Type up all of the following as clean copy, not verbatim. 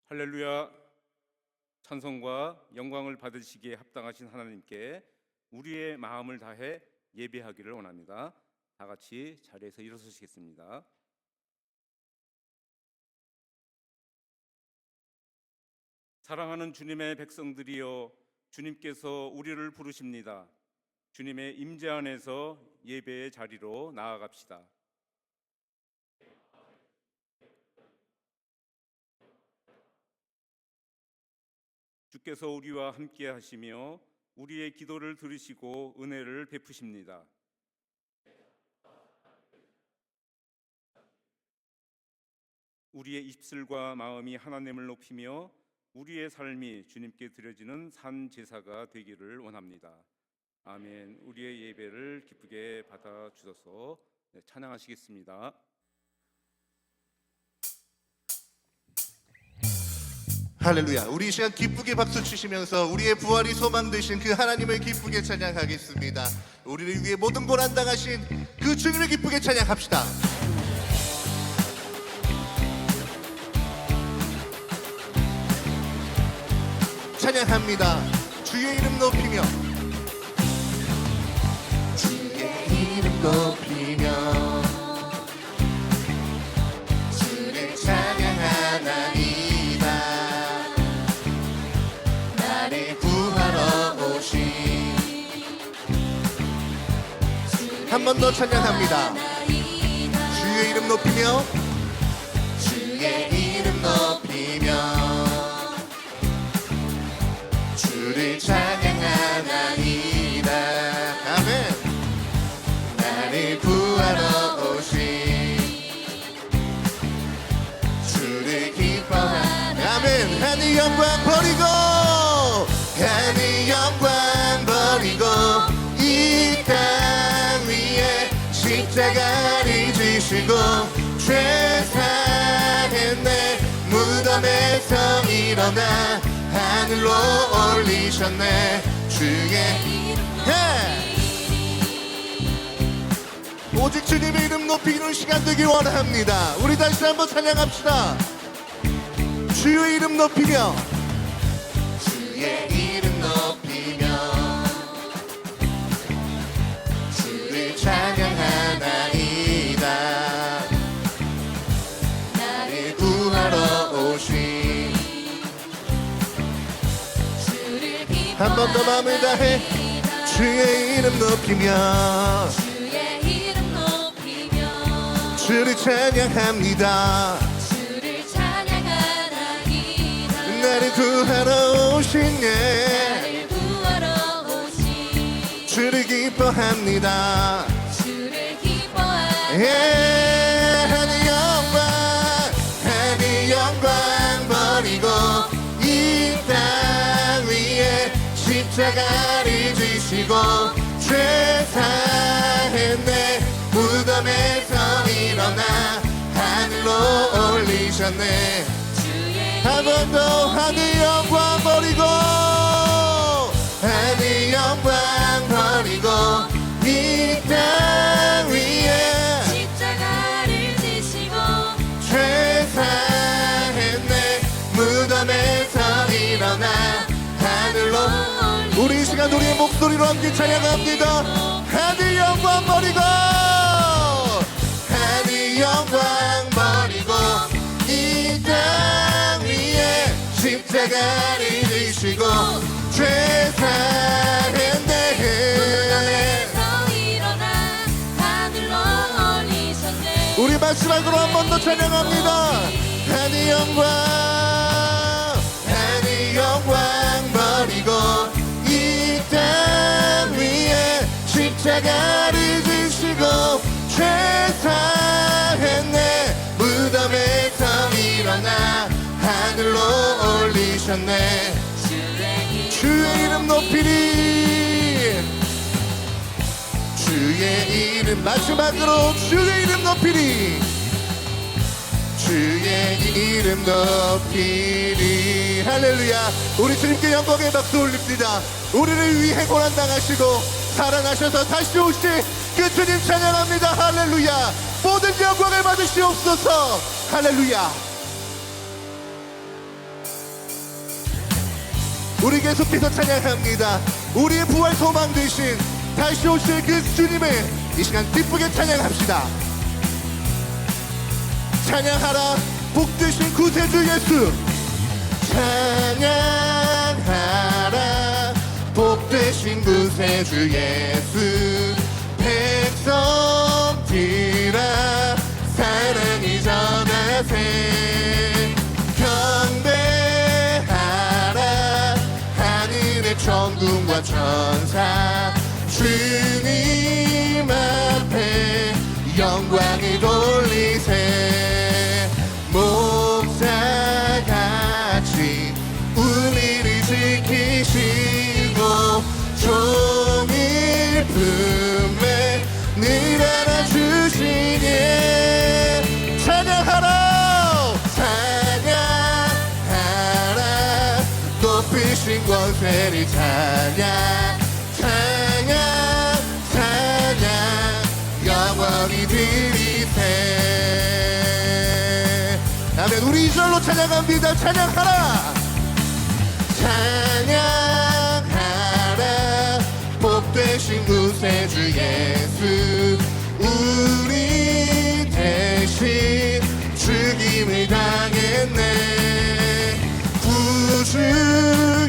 할렐루야. 찬송과 영광을 받으시기에 합당하신 하나님께 우리의 마음을 다해 예배하기를 원합니다. 다 같이 자리에서 일어서시겠습니다. 사랑하는 주님의 백성들이여, 주님께서 우리를 부르십니다. 주님의 임재 안에서 예배의 자리로 나아갑시다. 주께서 우리와 함께 하시며 우리의 기도를 들으시고 은혜를 베푸십니다. 우리의 입술과 마음이 하나님을 높이며 우리의 삶이 주님께 드려지는 산 제사가 되기를 원합니다. 아멘. 우리의 예배를 기쁘게 받아 주셔서 찬양하시겠습니다. 할렐루야. 우리 이 시간 기쁘게 박수 치시면서 우리의 부활이 소망 되신 그 하나님을 기쁘게 찬양하겠습니다. 우리를 위해 모든 고난 당하신 그 주님을 기쁘게 찬양합시다. 찬양합니다. 주의 이름 높이며, 주의 이름 높이며 주를 찬양하나이다. 나를 구하러 오신, 한 번 더 찬양합니다. 주의 이름 높이며, 주의 이름 높이며 주를 찬양하나이다. 아멘. 나를 구하러 오신 주를 기뻐하나. 아멘. 하늘 영광 버리고, 하늘 영광 버리고 이 땅 위에 십자가를 지시고 죄 사했네. 무덤에서 일어나 하늘로 올리셨네. 주의 오직 주님의 이름 높이는 시간 되길 원합니다. 우리 다시 한번 찬양합시다. 주의 이름 높이며, 주의 이름 높이며 주를 찬양하나이다. 나를 구하러 오신, 한 번 더 마음을 다해 주의 이름 높이며, 주의 이름 높이며 주를 찬양합니다. 주를 찬양하나이다. 나를 구하러 오신 나를 구하러 오신 주를 기뻐합니다. 주를 기뻐하나이다. 하늘 영광, 하늘 영광 버리고 이 땅 위에 십자가를 지시고 죄 사했네. 무덤에서 일어나 하늘로 올리셨네. 한 번 더 하늘 영광 버리고, 하늘 영광 버리고 이 땅 위에 십자가를 지시고 죄 사했네. 무덤에서 일어나 하늘로. 우리 이 시간 우리의 목소리로 함께 찬양합니다. 하늘 영광 버리고, 하늘 영광 버리고 이 땅 위에 십자가를 지시고 죄 사했네. 무덤에서 일어나 하늘로 올리셨네. 우리 마지막으로 한 번 더 찬양합니다. 하늘 영광, 하늘 영광 버리고 이 땅 위에 십자가를 지시고 죄 사했네. 무덤에서 일어나 하늘로 올리셨네. 주의 이름 높이리, 주의 이름. 마지막으로 주의 이름 높이리, 주의 이름 높이리. 할렐루야. 우리 주님께 영광의 박수 올립니다. 우리를 위해 고난당하시고 살아나셔서 다시 오실 그 주님 찬양합니다. 할렐루야. 모든 영광을 받으시옵소서. 할렐루야. 우리 계속해서 찬양합니다. 우리의 부활 소망 되신 다시 오실 그 주님을 이 시간 기쁘게 찬양합시다. 찬양하라 복되신 구세주 예수. 찬양하라 복되신 구세주 예수. 백성 들아 사랑이 전하세. 경배하라 하늘의 천군과 천사. 주님 앞에 영광을 돌리세. 목자같이 우리를 지키시고 종일 품에 늘 안아주시니. 찬양하라 찬양하라 높이신 권세를 찬양 찬양 찬양 영원히 드리세. 아멘. 우리 2절로 찬양합니다. 찬양하라 찬양하라 복되신 구세주 예수. 우리 대신 죽임을 당했네. 구주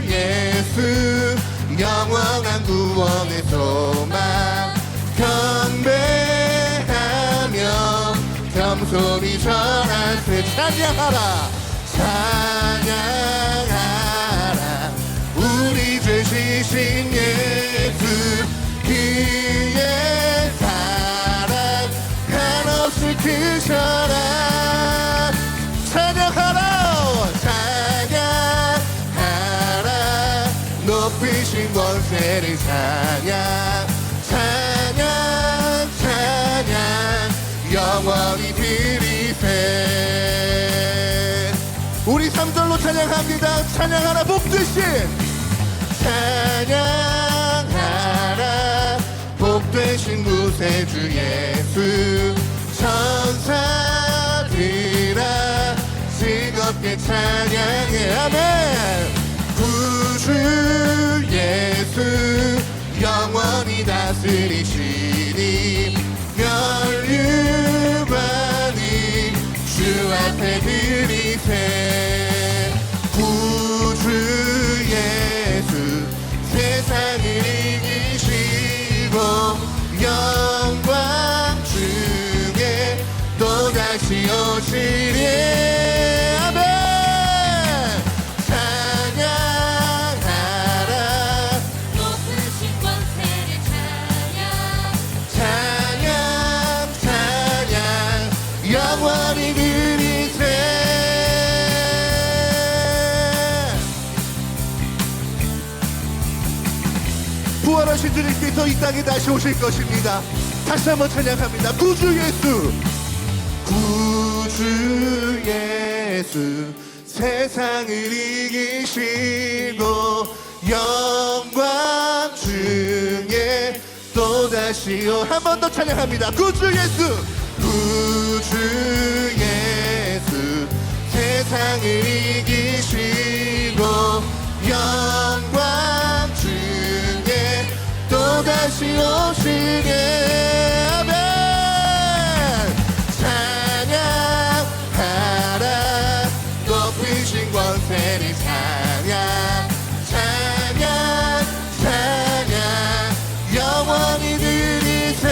예수 영원한 구원의 소망. 경배하며 겸손히 전하세. 찬양하라 찬양하라 우리 죄 지신 예수. 그의 사랑 한없이 크셔라. 찬양하라 찬양하라 높이신 권세를 찬양 찬양 찬양 영원히 드리세. 우리 3절로 찬양합니다. 찬양하라 복되신 찬양하라 복되신 구세주 예수. 천사들아 즐겁게 찬양해. 아멘. 구주 예수 영원히 다스리시니. 멸류관이 주 앞에 드리세. 구주 예수 세상을 이기시고 영광 중에 또다시 오시리. 아멘. 찬양하라 높으신 권세를 찬양 찬양 찬양 영원히 드리세. 부활하신 주님께서 이 땅에 다시 오실 것입니다. 다시 한번 찬양합니다. 구주 예수 구주 예수 세상을 이기시고 영광 중에 또다시 한 번 더 찬양합니다. 구주 예수 구주 예수 세상을 이기시고 영광 중에 또다시 오시네. 아멘. 찬양하라 높이신 권세를 찬양 찬양 찬양 영원히 드리세.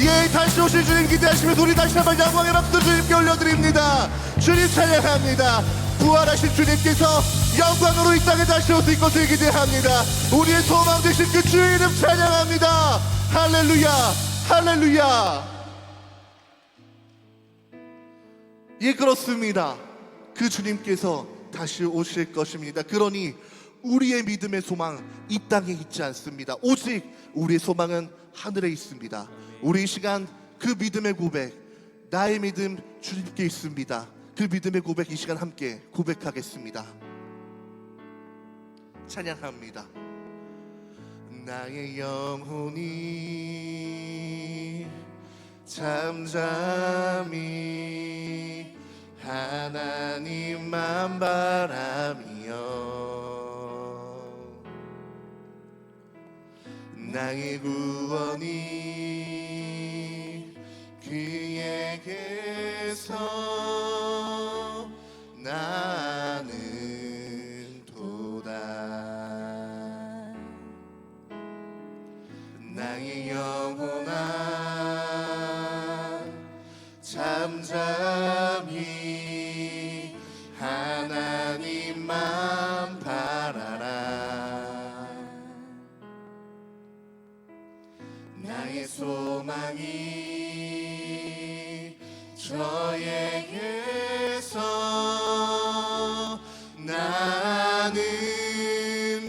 예, 다시 오실 주님 기대하시면서 우리 다시 한번 영광의 박수 주님께 올려드립니다. 주님 찬양합니다. 부활하신 주님께서 영광으로 이 땅에 다시 오실 것을 기대합니다. 우리의 소망 되신 그 주의 이름 찬양합니다. 할렐루야 할렐루야. 예, 그렇습니다. 그 주님께서 다시 오실 것입니다. 그러니 우리의 믿음의 소망 이 땅에 있지 않습니다. 오직 우리의 소망은 하늘에 있습니다. 우리 이 시간 그 믿음의 고백, 나의 믿음 주님께 있습니다. 그 믿음의 고백 이 시간 함께 고백하겠습니다. 찬양합니다. 나의 영혼이 잠잠히 하나님만 바라며 나의 구원이 그에게서 나는 도다. 나의 영혼아 잠잠히 하나님만 바라라. 나의 소망이 저에게서 나는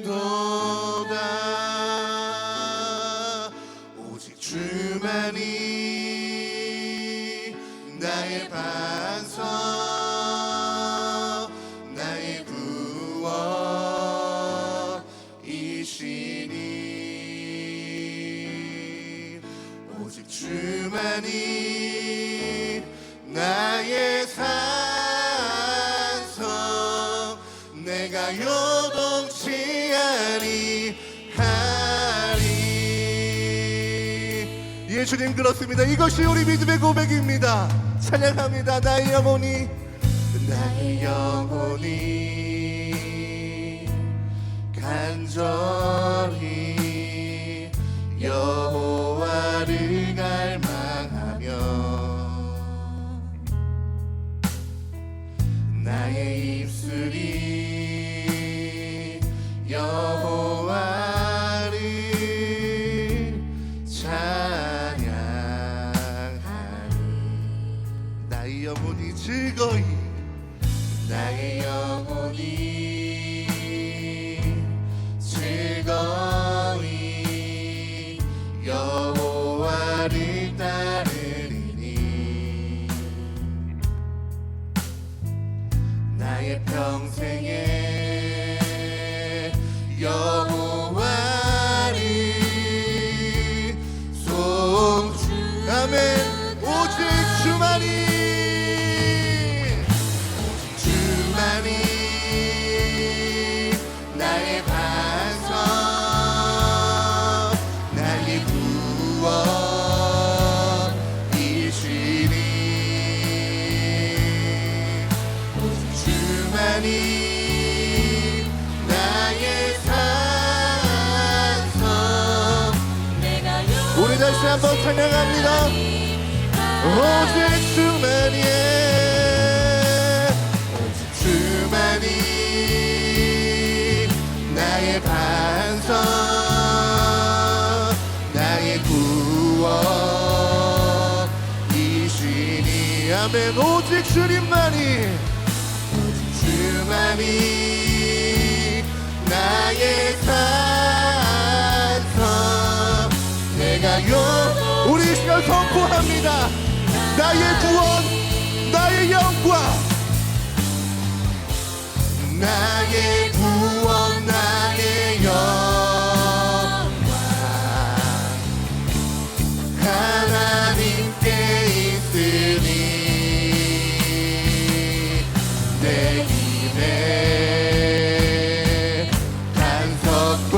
도다. 오직 주만이 나의 반석 나의 구원이시니 오직 주만이 나의 산성 내가 요동치 아니하리. 예 주님 그렇습니다. 이것이 우리 믿음의 고백입니다. 찬양합니다. 나의 영혼이 간절히 여호와를 갈망하며 나의 입술이 여호와를 찬양하니 나의 영혼이 즐거이 나의 영혼이 즐거이 여호와를 따르리니 나의 평생에 여호와를 아멘. 오직 주만이 나의 반석 나의 구원이시니 오직 주만이 나의 산성. 우리 다시 한번 찬양합니다. 오직 주만이 나의 반석 나의 구원이시니 아멘. 오직 주님만이 나의 산성 내가 우리 이 시간 선포합니다. 나의 구원 나의 영광 나의 구원 나의 영광 하나님께 있으니 내 입에 단석과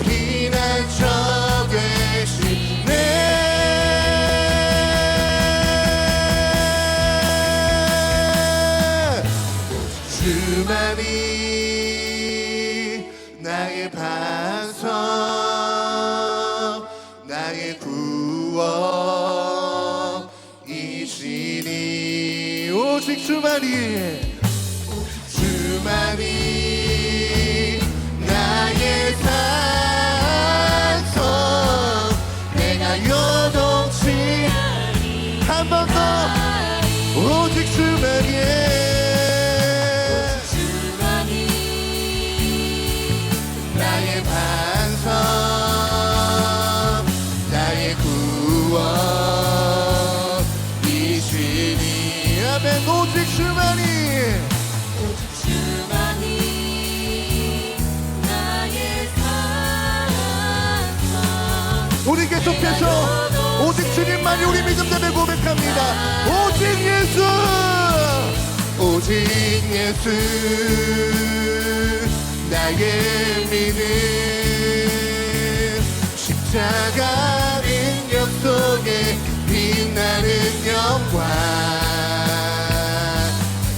피난처 되시네. 주만이 나의 반석 나의 구원이시니 오직 주만이 나의 산성 내가 요동치 한 번 더 오직 주만이 나의 반석 나의 구원이시니 아멘. 오직 주만이 나의 산성 우리 계속해서 오직 주님만 예수만이 우리 믿음 때문에 고백합니다. 오직 예수, 오직 예수, 나의 믿음. 십자가 능력 속에 빛나는 영광,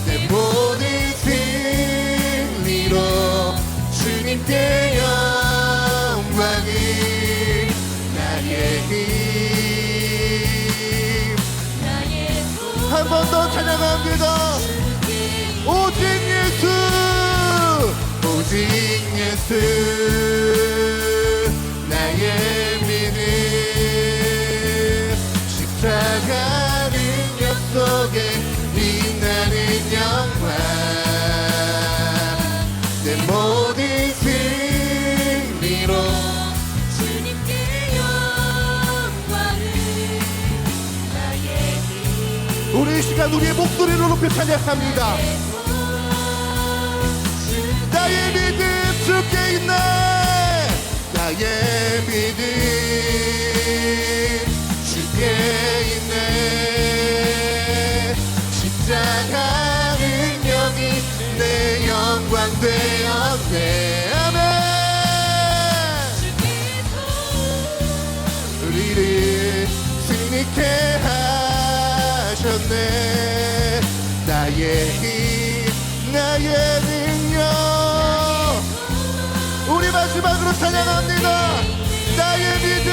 내 모든 승리로 주님께 영광을. 나의 힘, 한 번 더 찬양합니다. 오직 예수, 오직 예수, 나의 믿음. 십자가 능력 속에 빛나는 영광, 내 모든 승리로 주님께 영광을. 나의 힘, 우리 이 시간 우리의 목소리를 높여 찬양합니다. 나의 믿음 주께 있네. 나의 믿음 주께 있네. 십자가 능력이 내 영광 되었네. 아멘. 우리를 승리케 하셨네. 나의 힘, 나의 능력. 우리 마지막으로 찬양합니다. 나의 믿음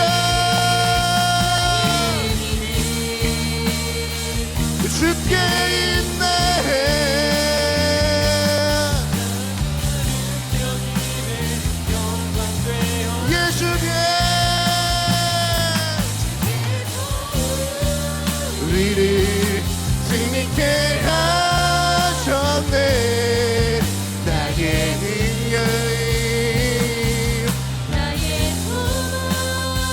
주께 있네. 예수님, 우리를 승리케 하셨네. 나의 능력.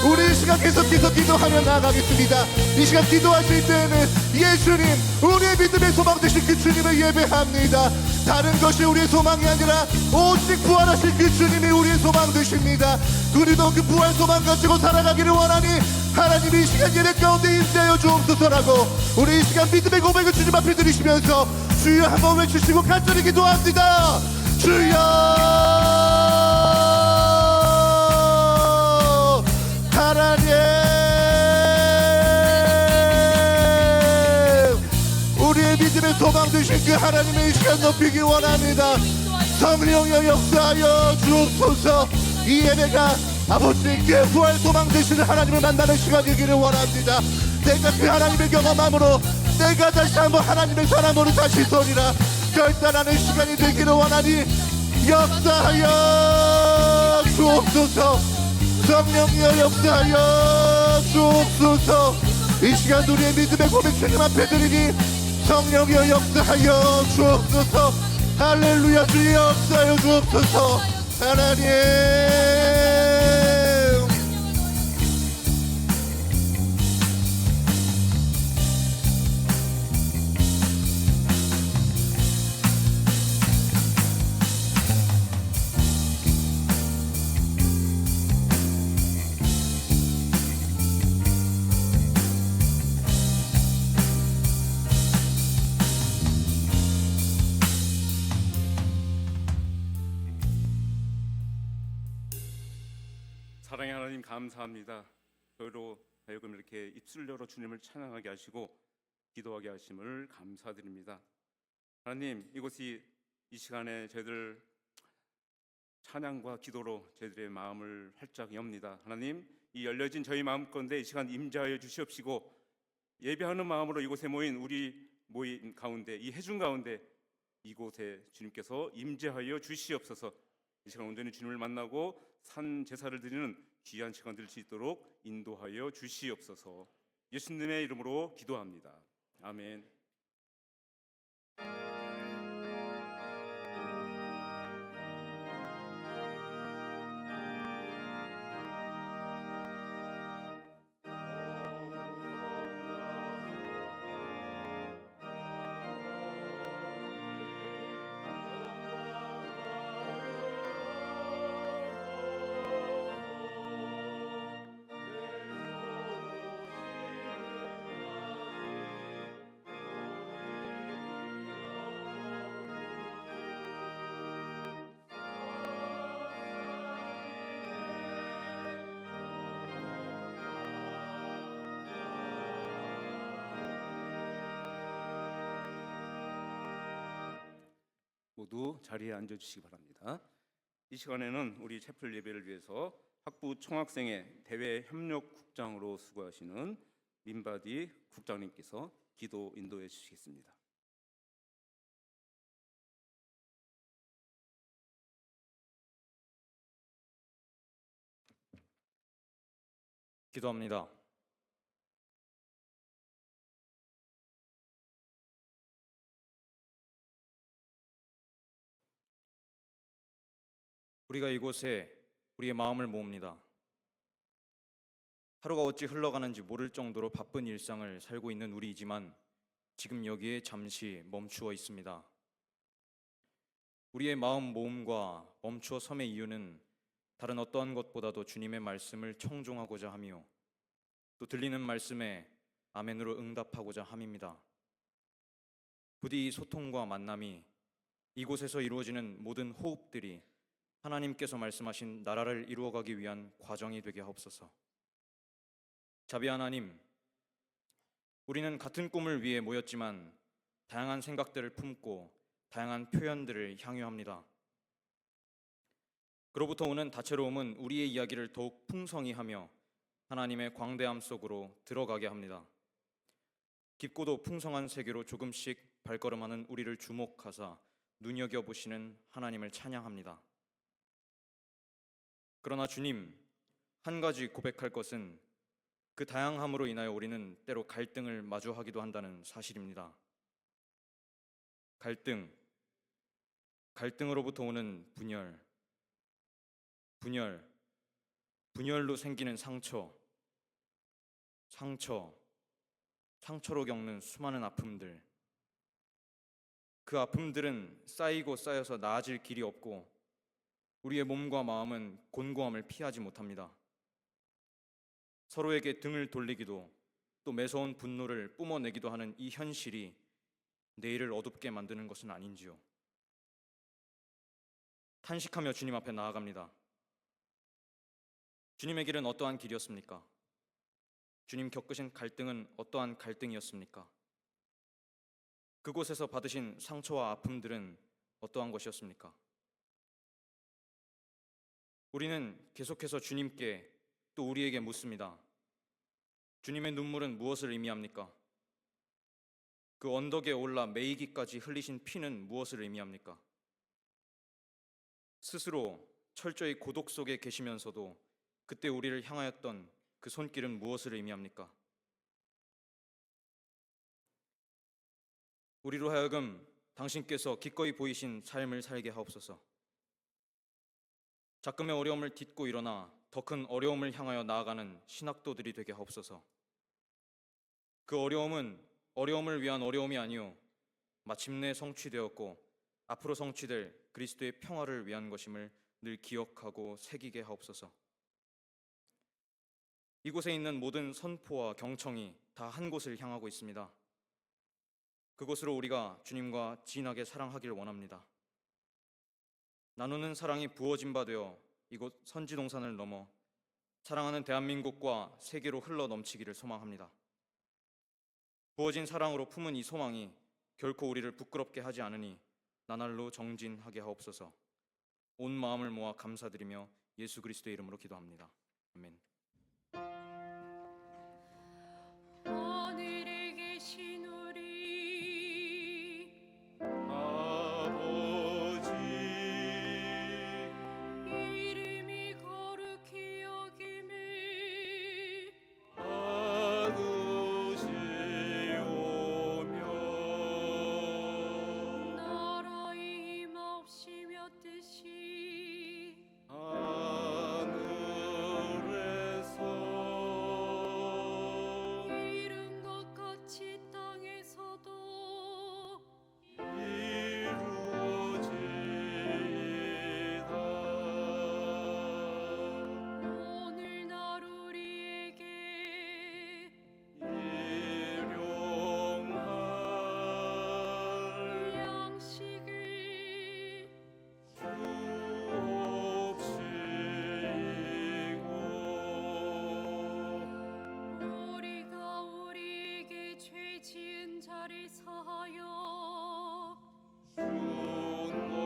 우리 이 시간 계속해서 기도하며 나아가겠습니다. 이 시간 기도하실 때는 예수님, 우리의 믿음의 소망 되신 그 주님을 예배합니다. 다른 것이 우리의 소망이 아니라 오직 부활하신 그 주님이 우리의 소망 되십니다. 우리도 그 부활 소망 가지고 살아가기를 원하니 하나님이 이 시간 예배 가운데 임재하여 주옵소서라고 우리 이 시간 믿음의 고백을 주님 앞에 드리시면서 주여 한번 외치시고 간절히 기도합니다. 주여, 하나님, 우리의 믿음의 소망 되신 그 하나님의 이 시간 높이기 원합니다. 성령여 역사하여 주옵소서. 이 예배가 아버지께 부활 소망 되시는 하나님을 만나는 시간이기를 원합니다. 내가 그 하나님의 경험함으로 내가 다시 한번 하나님의 사람으로 다시 서리라 결단하는 시간이 되기를 원하니 역사하여 주옵소서. 성령여 역사하여 주옵소서. 이 시간 우리의 믿음의 고백 주님 앞에 드리니 성령여 역사하여 주옵소서. 할렐루야. 주여 역사하여 주옵소서. 하나님, 사랑의 하나님 감사합니다. 저희로 하여금 이렇게 입술 열어 주님을 찬양하게 하시고 기도하게 하심을 감사드립니다. 하나님, 이곳이 이 시간에 저희들 찬양과 기도로 저희들의 마음을 활짝 엽니다. 하나님, 이 열려진 저희 마음 가운데 이 시간 임재하여 주시옵시고 예배하는 마음으로 이곳에 모인 우리 모인 가운데 이 회중 가운데 이곳에 주님께서 임재하여 주시옵소서. 이 시간 온전히 주님을 만나고 산 제사를 드리는 귀한 시간 될 수 있도록 인도하여 주시옵소서. 예수님의 이름으로 기도합니다. 아멘. 모두 자리에 앉아 주시기 바랍니다. 이 시간에는 우리 채플 예배를 위해서 학부 총학생회 대외 협력 국장으로 수고하시는 민바디 국장님께서 기도 인도해 주시겠습니다. 기도합니다. 우리가 이곳에 우리의 마음을 모읍니다. 하루가 어찌 흘러가는지 모를 정도로 바쁜 일상을 살고 있는 우리이지만 지금 여기에 잠시 멈추어 있습니다. 우리의 마음 모음과 멈추어 섬의 이유는 다른 어떠한 것보다도 주님의 말씀을 청종하고자 하며 또 들리는 말씀에 아멘으로 응답하고자 함입니다. 부디 이 소통과 만남이 이곳에서 이루어지는 모든 호흡들이 하나님께서 말씀하신 나라를 이루어가기 위한 과정이 되게 하옵소서. 자비 하나님, 우리는 같은 꿈을 위해 모였지만 다양한 생각들을 품고 다양한 표현들을 향유합니다. 그로부터 오는 다채로움은 우리의 이야기를 더욱 풍성히 하며 하나님의 광대함 속으로 들어가게 합니다. 깊고도 풍성한 세계로 조금씩 발걸음하는 우리를 주목하사 눈여겨보시는 하나님을 찬양합니다. 그러나 주님, 한 가지 고백할 것은 그 다양함으로 인하여 우리는 때로 갈등을 마주하기도 한다는 사실입니다. 갈등으로부터 오는 분열로 생기는 상처로 겪는 수많은 아픔들. 그 아픔들은 쌓이고 쌓여서 나아질 길이 없고 우리의 몸과 마음은 곤고함을 피하지 못합니다. 서로에게 등을 돌리기도 또 매서운 분노를 뿜어내기도 하는 이 현실이 내일을 어둡게 만드는 것은 아닌지요. 탄식하며 주님 앞에 나아갑니다. 주님의 길은 어떠한 길이었습니까? 주님 겪으신 갈등은 어떠한 갈등이었습니까? 그곳에서 받으신 상처와 아픔들은 어떠한 것이었습니까? 우리는 계속해서 주님께 또 우리에게 묻습니다. 주님의 눈물은 무엇을 의미합니까? 그 언덕에 올라 매이기까지 흘리신 피는 무엇을 의미합니까? 스스로 철저히 고독 속에 계시면서도 그때 우리를 향하였던 그 손길은 무엇을 의미합니까? 우리로 하여금 당신께서 기꺼이 보이신 삶을 살게 하옵소서. 작금의 어려움을 딛고 일어나 더 큰 어려움을 향하여 나아가는 신학도들이 되게 하옵소서. 그 어려움은 어려움을 위한 어려움이 아니요 마침내 성취되었고 앞으로 성취될 그리스도의 평화를 위한 것임을 늘 기억하고 새기게 하옵소서. 이곳에 있는 모든 선포와 경청이 다 한 곳을 향하고 있습니다. 그곳으로 우리가 주님과 진하게 사랑하길 원합니다. 나누는 사랑이 부어진 바 되어 이곳 선지동산을 넘어 사랑하는 대한민국과 세계로 흘러 넘치기를 소망합니다. 부어진 사랑으로 품은 이 소망이 결코 우리를 부끄럽게 하지 않으니 나날로 정진하게 하옵소서. 온 마음을 모아 감사드리며 예수 그리스도의 이름으로 기도합니다. 아멘. 하늘에 계신 우리 아버지 이름이 거룩히 여김을 받으시오며 나라의 임하옵시며 뜻이 하늘에서 이룬 것 같이 땅에서도 이루어지이다. 오늘날 우리에게 일용할 양식을 주옵시고 우리가 우리에게 죄 지은 자를 사하여 준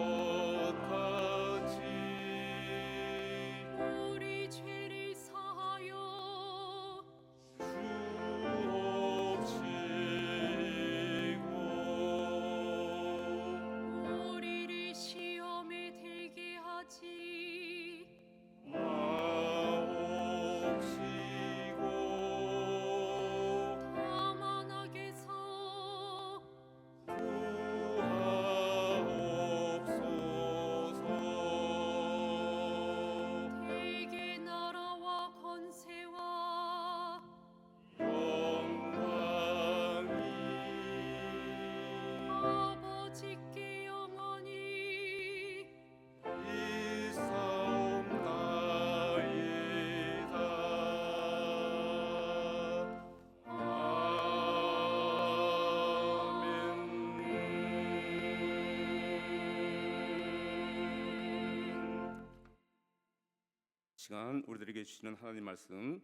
시간 우리들에게 주시는 하나님 말씀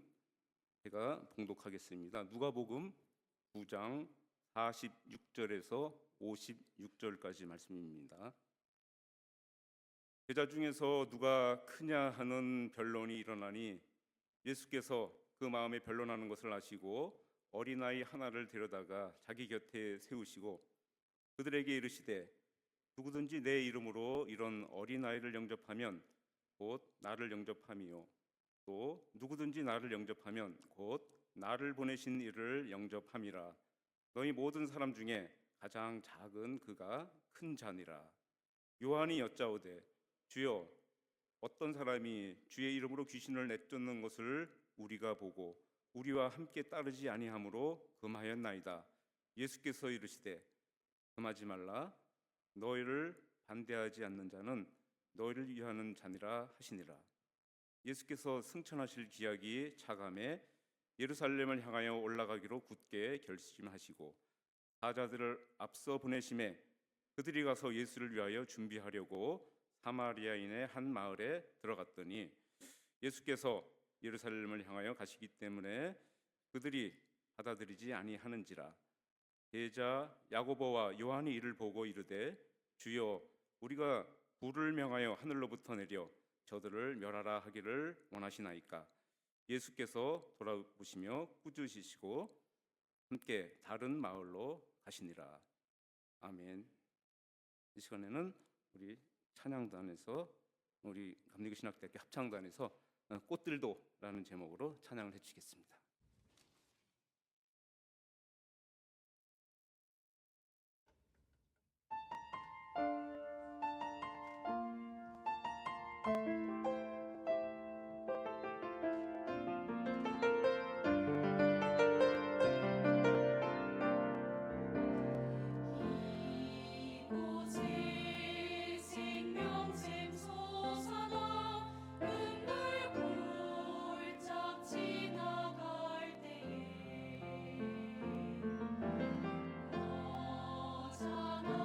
제가 봉독하겠습니다. 누가복음 9장 46절에서 56절까지 말씀입니다. 제자 중에서 누가 크냐 하는 변론이 일어나니 예수께서 그 마음에 변론하는 것을 아시고 어린아이 하나를 데려다가 자기 곁에 세우시고 그들에게 이르시되 누구든지 내 이름으로 이런 어린아이를 영접하면 곧 나를 영접함이요 또 누구든지 나를 영접하면 곧 나를 보내신 이를 영접함이라. 너희 모든 사람 중에 가장 작은 그가 큰 자니라. 요한이 여짜오되 주여 어떤 사람이 주의 이름으로 귀신을 내쫓는 것을 우리가 보고 우리와 함께 따르지 아니하므로 금하였나이다. 예수께서 이르시되 금하지 말라. 너희를 반대하지 않는 자는 너희를 위하는 자니라 하시니라. 예수께서 승천하실 기약이 차감해 예루살렘을 향하여 올라가기로 굳게 결심하시고 사자들을 앞서 보내심에 그들이 가서 예수를 위하여 준비하려고 사마리아인의 한 마을에 들어갔더니 예수께서 예루살렘을 향하여 가시기 때문에 그들이 받아들이지 아니하는지라. 제자 야고보와 요한이 이를 보고 이르되 주여 우리가 불을 명하여 하늘로부터 내려 저들을 멸하라 하기를 원하시나이까. 예수께서 돌아보시며 꾸짖으시고 함께 다른 마을로 가시니라. 아멘. 이 시간에는 우리 찬양단에서 우리 감리교 신학대학교 합창단에서 꽃들도라는 제목으로 찬양을 해주시겠습니다. 이곳에 생명샘 솟아나 눈물 골짝 지나갈 때에 오잖아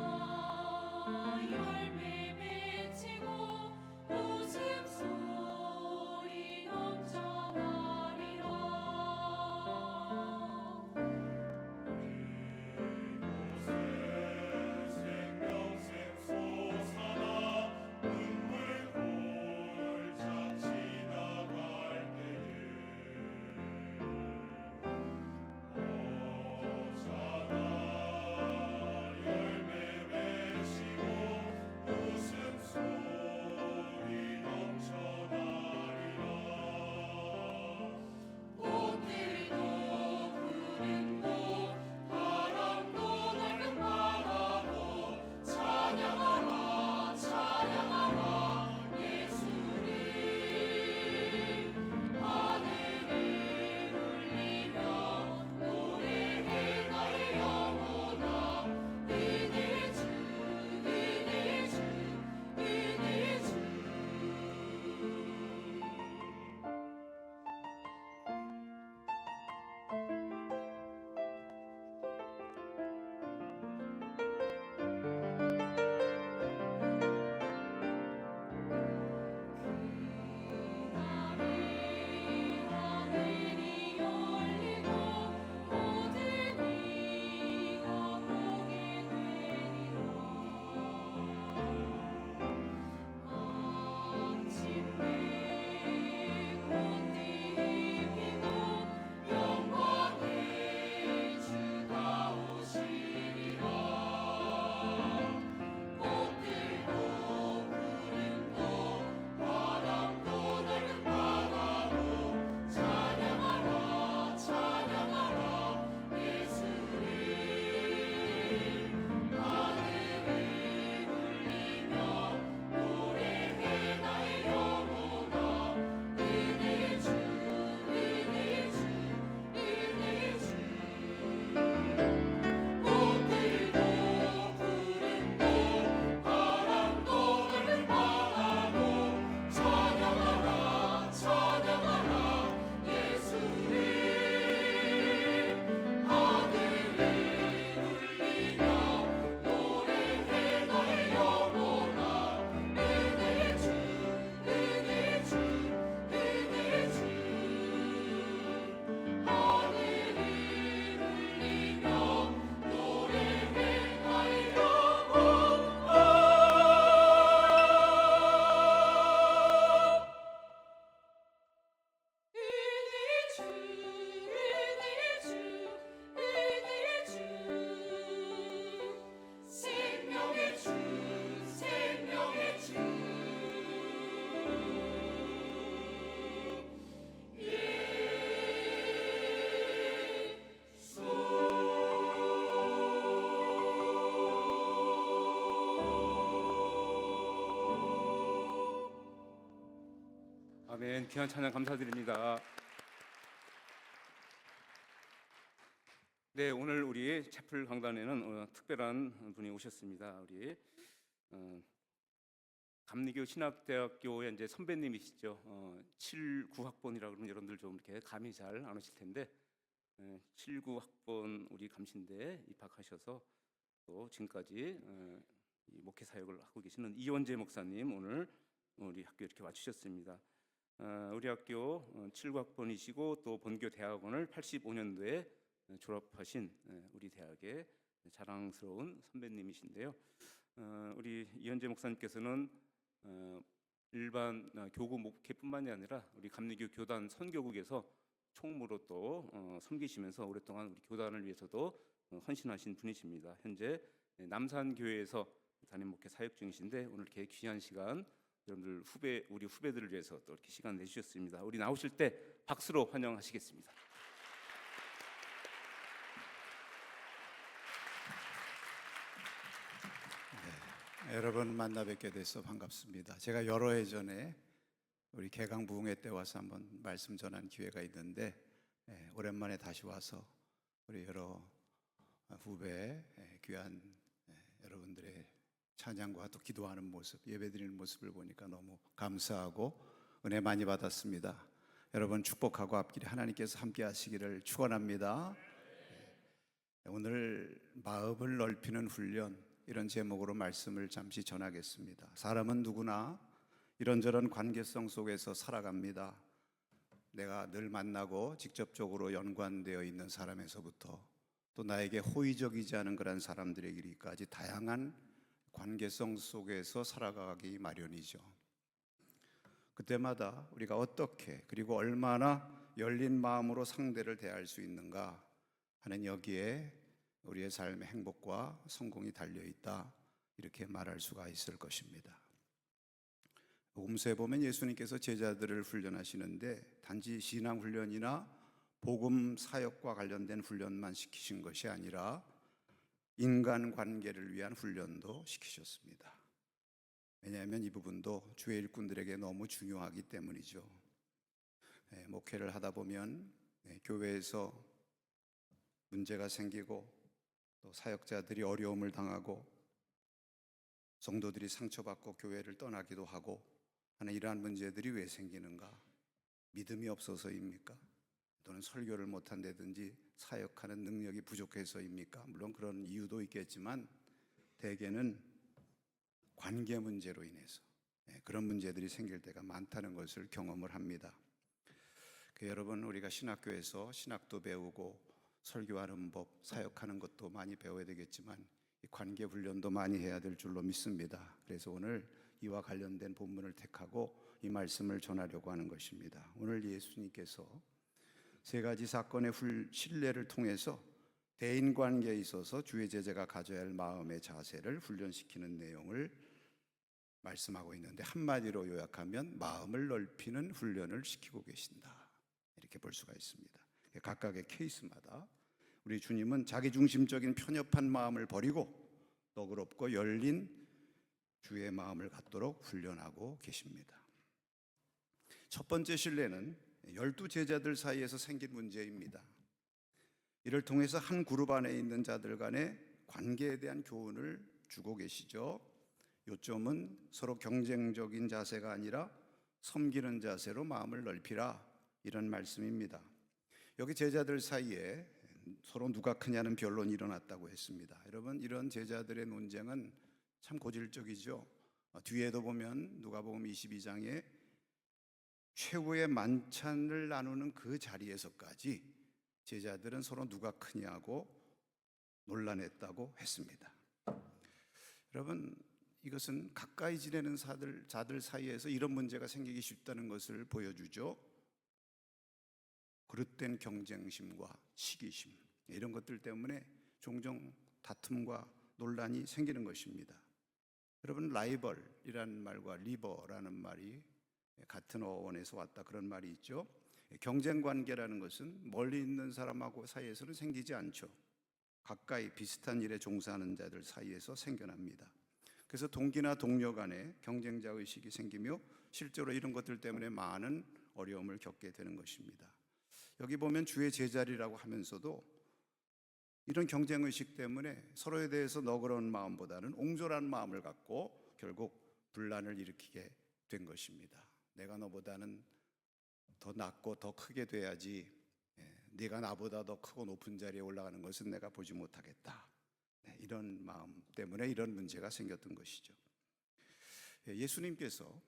아멘. 귀한 찬양 감사드립니다. 네, 오늘 우리 채플 강단에는 특별한 분이 오셨습니다. 우리 감리교 신학대학교의 이제 선배님이시죠. 79학번이라 그러면 여러분들 좀 이렇게 감이 잘 안 오실 텐데 79학번 우리 감신대 입학하셔서 또 지금까지 이 목회 사역을 하고 계시는 이원재 목사님 오늘 우리 학교에 이렇게 와주셨습니다. 우리 학교 79학번이시고 또 본교 대학원을 85년도에 졸업하신 우리 대학의 자랑스러운 선배님이신데요. 우리 이현재 목사님께서는 일반 교구 목회뿐만이 아니라 우리 감리교 교단 선교국에서 총무로 또 섬기시면서 오랫동안 우리 교단을 위해서도 헌신하신 분이십니다. 현재 남산교회에서 담임 목회 사역 중이신데 오늘 이렇게 귀한 시간 여러분들 우리 후배들을 위해서 또 이렇게 시간 내주셨습니다. 우리 나오실 때 박수로 환영하시겠습니다. 여러분 만나 뵙게 돼서 반갑습니다. 제가 여러 해 전에 우리 개강 부흥회 때 와서 한번 말씀 전한 기회가 있는데 오랜만에 다시 와서 우리 여러 후배 귀한 여러분들의 찬양과 또 기도하는 모습, 예배드리는 모습을 보니까 너무 감사하고 은혜 많이 받았습니다. 여러분 축복하고 앞길에 하나님께서 함께 하시기를 축원합니다. 오늘 마음을 넓히는 훈련 이런 제목으로 말씀을 잠시 전하겠습니다. 사람은 누구나 이런저런 관계성 속에서 살아갑니다. 내가 늘 만나고 직접적으로 연관되어 있는 사람에서부터 또 나에게 호의적이지 않은 그런 사람들에 이르기까지 다양한 관계성 속에서 살아가기 마련이죠. 그때마다 우리가 어떻게 그리고 얼마나 열린 마음으로 상대를 대할 수 있는가 하는 여기에 우리의 삶의 행복과 성공이 달려있다 이렇게 말할 수가 있을 것입니다. 복음서에 보면 예수님께서 제자들을 훈련하시는데 단지 신앙훈련이나 복음 사역과 관련된 훈련만 시키신 것이 아니라 인간관계를 위한 훈련도 시키셨습니다. 왜냐하면 이 부분도 주의 일꾼들에게 너무 중요하기 때문이죠. 목회를 하다 보면 교회에서 문제가 생기고 또 사역자들이 어려움을 당하고 성도들이 상처받고 교회를 떠나기도 하고 하는 이러한 문제들이 왜 생기는가? 믿음이 없어서입니까? 또는 설교를 못한다든지 사역하는 능력이 부족해서입니까? 물론 그런 이유도 있겠지만 대개는 관계 문제로 인해서 그런 문제들이 생길 때가 많다는 것을 경험을 합니다. 여러분 우리가 신학교에서 신학도 배우고 설교하는 법, 사역하는 것도 많이 배워야 되겠지만 이 관계 훈련도 많이 해야 될 줄로 믿습니다. 그래서 오늘 이와 관련된 본문을 택하고 이 말씀을 전하려고 하는 것입니다. 오늘 예수님께서 세 가지 사건의 신뢰를 통해서 대인관계에 있어서 주의 제자가 가져야 할 마음의 자세를 훈련시키는 내용을 말씀하고 있는데 한마디로 요약하면 마음을 넓히는 훈련을 시키고 계신다 이렇게 볼 수가 있습니다. 각각의 케이스마다 우리 주님은 자기중심적인 편협한 마음을 버리고 너그럽고 열린 주의 마음을 갖도록 훈련하고 계십니다. 첫 번째 신뢰는 12 제자들 사이에서 생긴 문제입니다. 이를 통해서 한 그룹 안에 있는 자들 간의 관계에 대한 교훈을 주고 계시죠. 요점은 서로 경쟁적인 자세가 아니라 섬기는 자세로 마음을 넓히라 이런 말씀입니다. 여기 제자들 사이에 서로 누가 크냐는 변론이 일어났다고 했습니다. 여러분 이런 제자들의 논쟁은 참 고질적이죠. 뒤에도 보면 누가복음 22장에 최후의 만찬을 나누는 그 자리에서까지 제자들은 서로 누가 크냐고 논란했다고 했습니다. 여러분 이것은 가까이 지내는 자들 사이에서 이런 문제가 생기기 쉽다는 것을 보여주죠. 그릇된 경쟁심과 시기심 이런 것들 때문에 종종 다툼과 논란이 생기는 것입니다. 여러분 라이벌이라는 말과 리버라는 말이 같은 어원에서 왔다 그런 말이 있죠. 경쟁관계라는 것은 멀리 있는 사람하고 사이에서는 생기지 않죠. 가까이 비슷한 일에 종사하는 자들 사이에서 생겨납니다. 그래서 동기나 동료 간에 경쟁자 의식이 생기며 실제로 이런 것들 때문에 많은 어려움을 겪게 되는 것입니다. 여기 보면 주의 제자리라고 하면서도 이런 경쟁 의식 때문에 서로에 대해서 너그러운 마음보다는 옹졸한 마음을 갖고 결국 분란을 일으키게 된 것입니다. 내가 너보다는 더 낫고 더 크게 돼야지, 네가 나보다 더 크고 높은 자리에 올라가는 것은 내가 보지 못하겠다. 이런 마음 때문에 이런 문제가 생겼던 것이죠. 예수님께서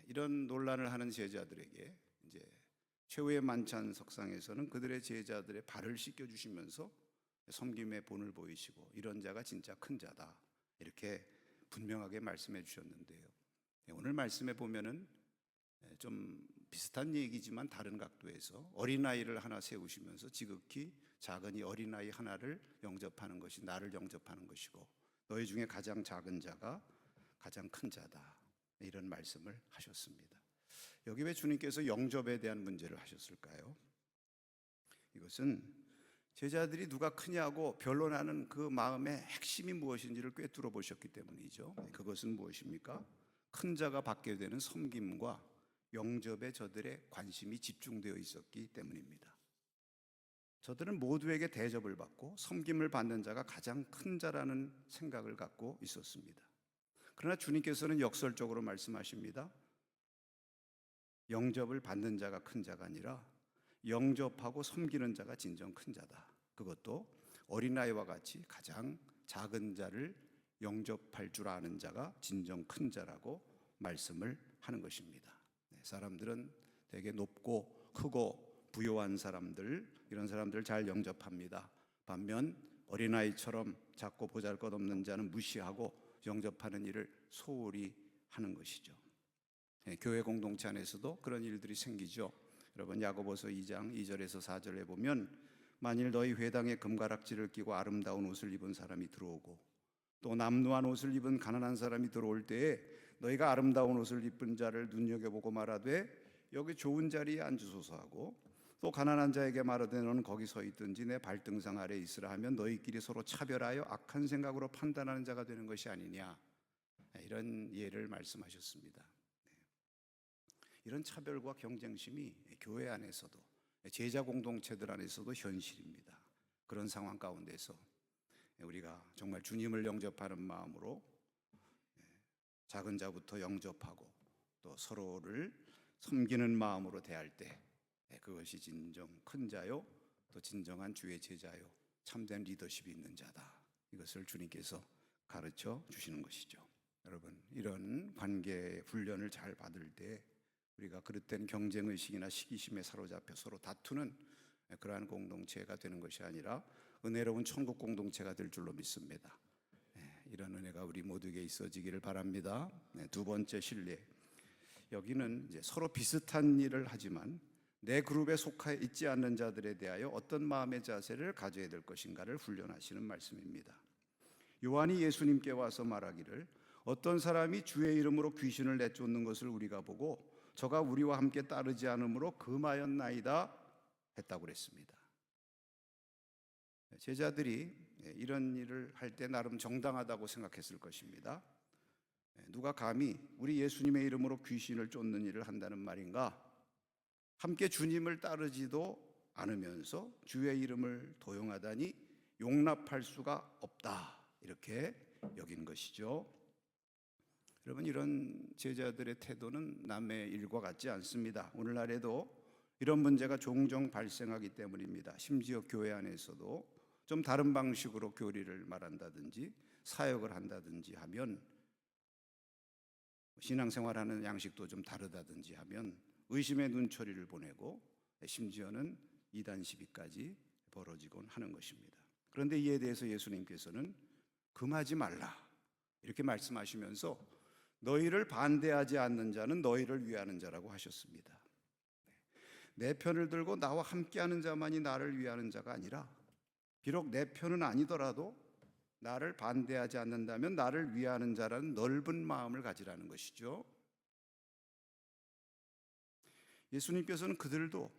이런 논란을 하는 제자들에게 이제 최후의 만찬 석상에서는 그들의 제자들의 발을 씻겨 주시면서 섬김의 본을 보이시고 이런 자가 진짜 큰 자다, 이렇게 분명하게 말씀해 주셨는데요. 오늘 말씀에 보면은 좀 비슷한 얘기지만 다른 각도에서 어린아이를 하나 세우시면서 지극히 작은 이 어린아이 하나를 영접하는 것이 나를 영접하는 것이고 너희 중에 가장 작은 자가 가장 큰 자다, 이런 말씀을 하셨습니다. 여기 왜 주님께서 영접에 대한 문제를 하셨을까요? 이것은 제자들이 누가 크냐고 변론하는 그 마음의 핵심이 무엇인지를 꿰뚫어 보셨기 때문이죠. 그것은 무엇입니까? 큰 자가 받게 되는 섬김과 영접에 저들의 관심이 집중되어 있었기 때문입니다. 저들은 모두에게 대접을 받고 섬김을 받는 자가 가장 큰 자라는 생각을 갖고 있었습니다. 그러나 주님께서는 역설적으로 말씀하십니다. 영접을 받는 자가 큰 자가 아니라 영접하고 섬기는 자가 진정 큰 자다. 그것도 어린아이와 같이 가장 작은 자를 영접할 줄 아는 자가 진정 큰 자라고 말씀을 하는 것입니다. 사람들은 되게 높고 크고 부유한 사람들, 이런 사람들을 잘 영접합니다. 반면 어린아이처럼 작고 보잘것없는 자는 무시하고 영접하는 일을 소홀히 하는 것이죠. 교회 공동체 안에서도 그런 일들이 생기죠. 여러분 야고보서 2장 2절에서 4절에 보면 만일 너희 회당에 금가락지를 끼고 아름다운 옷을 입은 사람이 들어오고 또 남루한 옷을 입은 가난한 사람이 들어올 때에 너희가 아름다운 옷을 입은 자를 눈여겨보고 말하되 여기 좋은 자리에 앉으소서 하고 또 가난한 자에게 말하되 너는 거기 서 있든지 내 발등상 아래 있으라 하면 너희끼리 서로 차별하여 악한 생각으로 판단하는 자가 되는 것이 아니냐, 이런 예를 말씀하셨습니다. 이런 차별과 경쟁심이 교회 안에서도 제자 공동체들 안에서도 현실입니다. 그런 상황 가운데서 우리가 정말 주님을 영접하는 마음으로 작은 자부터 영접하고 또 서로를 섬기는 마음으로 대할 때 그것이 진정 큰 자요 또 진정한 주의 제자요 참된 리더십이 있는 자다, 이것을 주님께서 가르쳐 주시는 것이죠. 여러분 이런 관계 훈련을 잘 받을 때 우리가 그릇된 경쟁의식이나 시기심에 사로잡혀 서로 다투는 그러한 공동체가 되는 것이 아니라 은혜로운 천국 공동체가 될 줄로 믿습니다. 이런 은혜가 우리 모두에게 있어지기를 바랍니다. 두 번째 신뢰. 여기는 이제 서로 비슷한 일을 하지만 내 그룹에 속해 있지 않는 자들에 대하여 어떤 마음의 자세를 가져야 될 것인가를 훈련하시는 말씀입니다. 요한이 예수님께 와서 말하기를 어떤 사람이 주의 이름으로 귀신을 내쫓는 것을 우리가 보고 저가 우리와 함께 따르지 않으므로 금하였나이다 했다고 그랬습니다. 제자들이 이런 일을 할 때 나름 정당하다고 생각했을 것입니다. 누가 감히 우리 예수님의 이름으로 귀신을 쫓는 일을 한다는 말인가? 함께 주님을 따르지도 않으면서 주의 이름을 도용하다니 용납할 수가 없다, 이렇게 여긴 것이죠. 여러분 이런 제자들의 태도는 남의 일과 같지 않습니다. 오늘날에도 이런 문제가 종종 발생하기 때문입니다. 심지어 교회 안에서도 좀 다른 방식으로 교리를 말한다든지 사역을 한다든지 하면, 신앙생활하는 양식도 좀 다르다든지 하면 의심의 눈초리를 보내고 심지어는 이단 시비까지 벌어지곤 하는 것입니다. 그런데 이에 대해서 예수님께서는 금하지 말라 이렇게 말씀하시면서 너희를 반대하지 않는 자는 너희를 위하는 자라고 하셨습니다. 내 편을 들고 나와 함께하는 자만이 나를 위하는 자가 아니라 비록 내 편은 아니더라도 나를 반대하지 않는다면 나를 위하는 자라는 넓은 마음을 가지라는 것이죠. 예수님께서는 그들도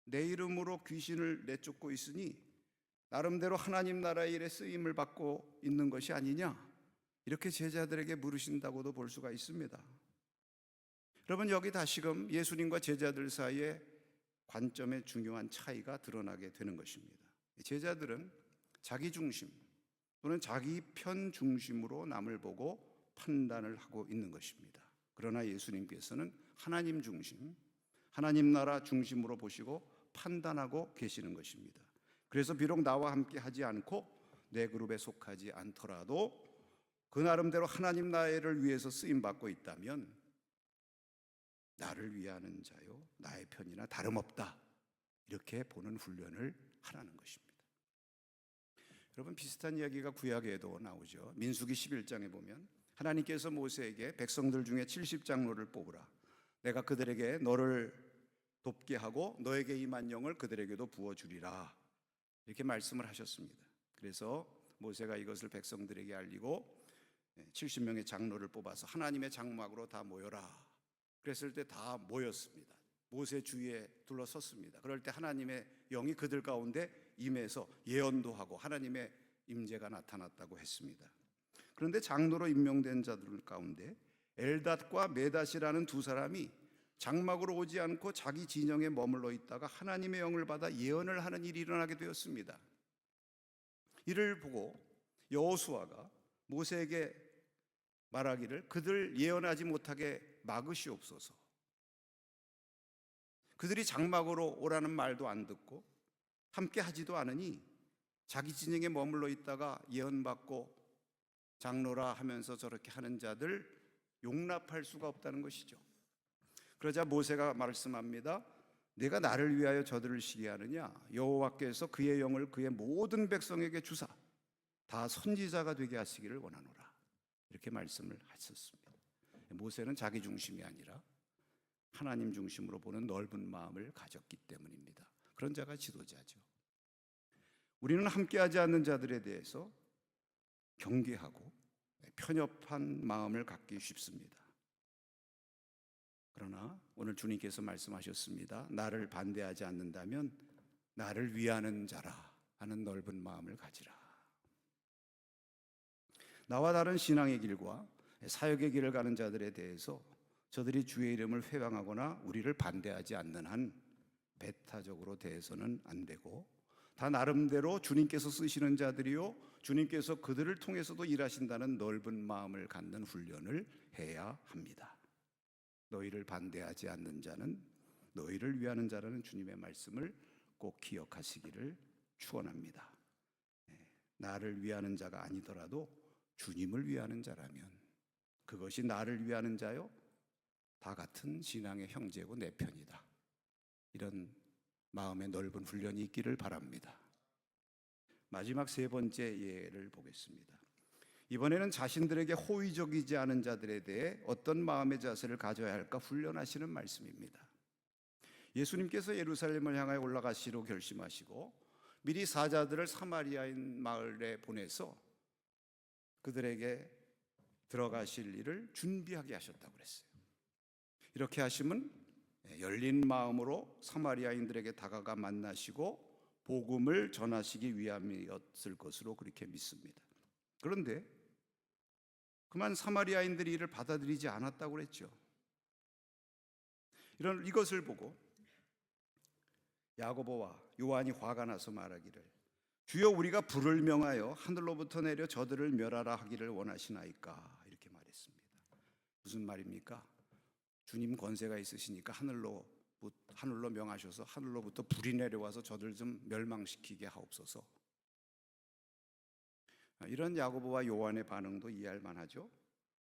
내 이름으로 귀신을 내쫓고 있으니 나름대로 하나님 나라의 일에 쓰임을 받고 있는 것이 아니냐, 이렇게 제자들에게 물으신다고도 볼 수가 있습니다. 여러분, 여기 다시금 예수님과 제자들 사이에 관점의 중요한 차이가 드러나게 되는 것입니다. 제자들은 자기 중심 또는 자기 편 중심으로 남을 보고 판단을 하고 있는 것입니다. 그러나 예수님께서는 하나님 중심, 하나님 나라 중심으로 보시고 판단하고 계시는 것입니다. 그래서 비록 나와 함께 하지 않고 내 그룹에 속하지 않더라도 그 나름대로 하나님 나라를 위해서 쓰임 받고 있다면 나를 위하는 자요 나의 편이나 다름없다, 이렇게 보는 훈련을 하라는 것입니다. 여러분, 비슷한 이야기가 구약에도 나오죠. 민수기 11장에 보면 하나님께서 모세에게 백성들 중에 70장로를 뽑으라, 내가 그들에게 너를 돕게 하고 너에게 임한 영을 그들에게도 부어주리라, 이렇게 말씀을 하셨습니다. 그래서 모세가 이것을 백성들에게 알리고 70명의 장로를 뽑아서 하나님의 장막으로 다 모여라, 그랬을 때 다 모였습니다. 모세 주위에 둘러섰습니다. 그럴 때 하나님의 영이 그들 가운데 임해서 예언도 하고 하나님의 임재가 나타났다고 했습니다. 그런데 장로로 임명된 자들 가운데 엘닷과 메닷이라는 두 사람이 장막으로 오지 않고 자기 진영에 머물러 있다가 하나님의 영을 받아 예언을 하는 일이 일어나게 되었습니다. 이를 보고 여호수아가 모세에게 말하기를 그들 예언하지 못하게 막으시옵소서. 그들이 장막으로 오라는 말도 안 듣고 함께 하지도 않으니 자기 진영에 머물러 있다가 예언받고 장로라 하면서 저렇게 하는 자들 용납할 수가 없다는 것이죠. 그러자 모세가 말씀합니다. 내가 나를 위하여 저들을 시게 하느냐? 여호와께서 그의 영을 그의 모든 백성에게 주사 다 선지자가 되게 하시기를 원하노라, 이렇게 말씀을 하셨습니다. 모세는 자기 중심이 아니라 하나님 중심으로 보는 넓은 마음을 가졌기 때문입니다. 그런 자가 지도자죠. 우리는 함께하지 않는 자들에 대해서 경계하고 편협한 마음을 갖기 쉽습니다. 그러나 오늘 주님께서 말씀하셨습니다. 나를 반대하지 않는다면 나를 위하는 자라 하는 넓은 마음을 가지라. 나와 다른 신앙의 길과 사역의 길을 가는 자들에 대해서 저들이 주의 이름을 회방하거나 우리를 반대하지 않는 한 배타적으로 대해서는 안 되고, 다 나름대로 주님께서 쓰시는 자들이요 주님께서 그들을 통해서도 일하신다는 넓은 마음을 갖는 훈련을 해야 합니다. 너희를 반대하지 않는 자는 너희를 위하는 자라는 주님의 말씀을 꼭 기억하시기를 축원합니다. 나를 위하는 자가 아니더라도 주님을 위하는 자라면 그것이 나를 위하는 자요 다 같은 신앙의 형제고 내 편이다, 이런 마음의 넓은 훈련이 있기를 바랍니다. 마지막 세 번째 예를 보겠습니다. 이번에는 자신들에게 호의적이지 않은 자들에 대해 어떤 마음의 자세를 가져야 할까 훈련하시는 말씀입니다. 예수님께서 예루살렘을 향하여 올라가시로 결심하시고 미리 사자들을 사마리아인 마을에 보내서 그들에게 들어가실 일을 준비하게 하셨다고 그랬어요. 이렇게 하시면 열린 마음으로 사마리아인들에게 다가가 만나시고 복음을 전하시기 위함이었을 것으로 그렇게 믿습니다. 그런데 그만 사마리아인들이 이를 받아들이지 않았다고 그랬죠. 이것을 보고 야고보와 요한이 화가 나서 말하기를 주여 우리가 불을 명하여 하늘로부터 내려 저들을 멸하라 하기를 원하시나이까, 이렇게 말했습니다. 무슨 말입니까? 주님 권세가 있으시니까 하늘로 명하셔서 하늘로부터 불이 내려와서 저들 좀 멸망시키게 하옵소서. 이런 야고보와 요한의 반응도 이해할 만하죠.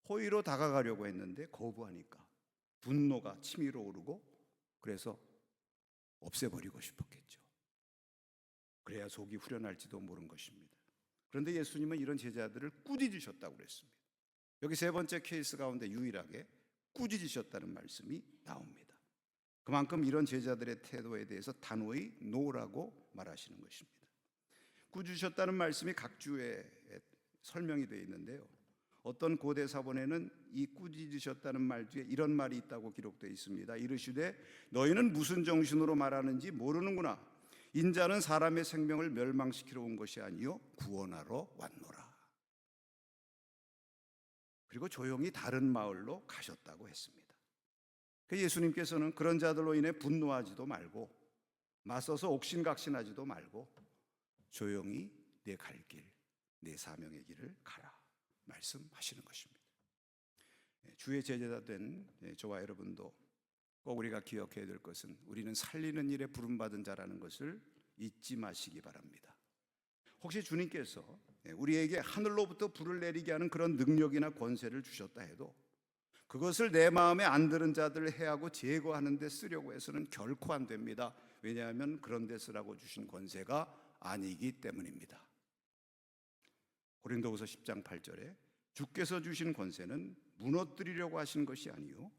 호의로 다가가려고 했는데 거부하니까 분노가 치밀어 오르고 그래서 없애버리고 싶었겠죠. 그래야 속이 후련할지도 모른 것입니다. 그런데 예수님은 이런 제자들을 꾸짖으셨다고 그랬습니다. 여기 세 번째 케이스 가운데 유일하게 꾸짖으셨다는 말씀이 나옵니다. 그만큼 이런 제자들의 태도에 대해서 단호히 노라고 말하시는 것입니다. 꾸짖으셨다는 말씀이 각주에 설명이 되어 있는데요, 어떤 고대 사본에는 이 꾸짖으셨다는 말 뒤에 이런 말이 있다고 기록되어 있습니다. 이르시되 너희는 무슨 정신으로 말하는지 모르는구나. 인자는 사람의 생명을 멸망시키러 온 것이 아니요 구원하러 왔노라. 그리고 조용히 다른 마을로 가셨다고 했습니다. 예수님께서는 그런 자들로 인해 분노하지도 말고 맞서서 옥신각신하지도 말고 조용히 내 갈 길, 내 사명의 길을 가라 말씀하시는 것입니다. 주의 제자가 된 저와 여러분도 꼭 우리가 기억해야 될 것은 우리는 살리는 일에 부름받은 자라는 것을 잊지 마시기 바랍니다. 혹시 주님께서 우리에게 하늘로부터 불을 내리게 하는 그런 능력이나 권세를 주셨다 해도 그것을 내 마음에 안 드는 자들을 해하고 제거하는 데 쓰려고 해서는 결코 안 됩니다. 왜냐하면 그런 데 쓰라고 주신 권세가 아니기 때문입니다. 고린도후서 10장 8절에 주께서 주신 권세는 무너뜨리려고 하신 것이 아니요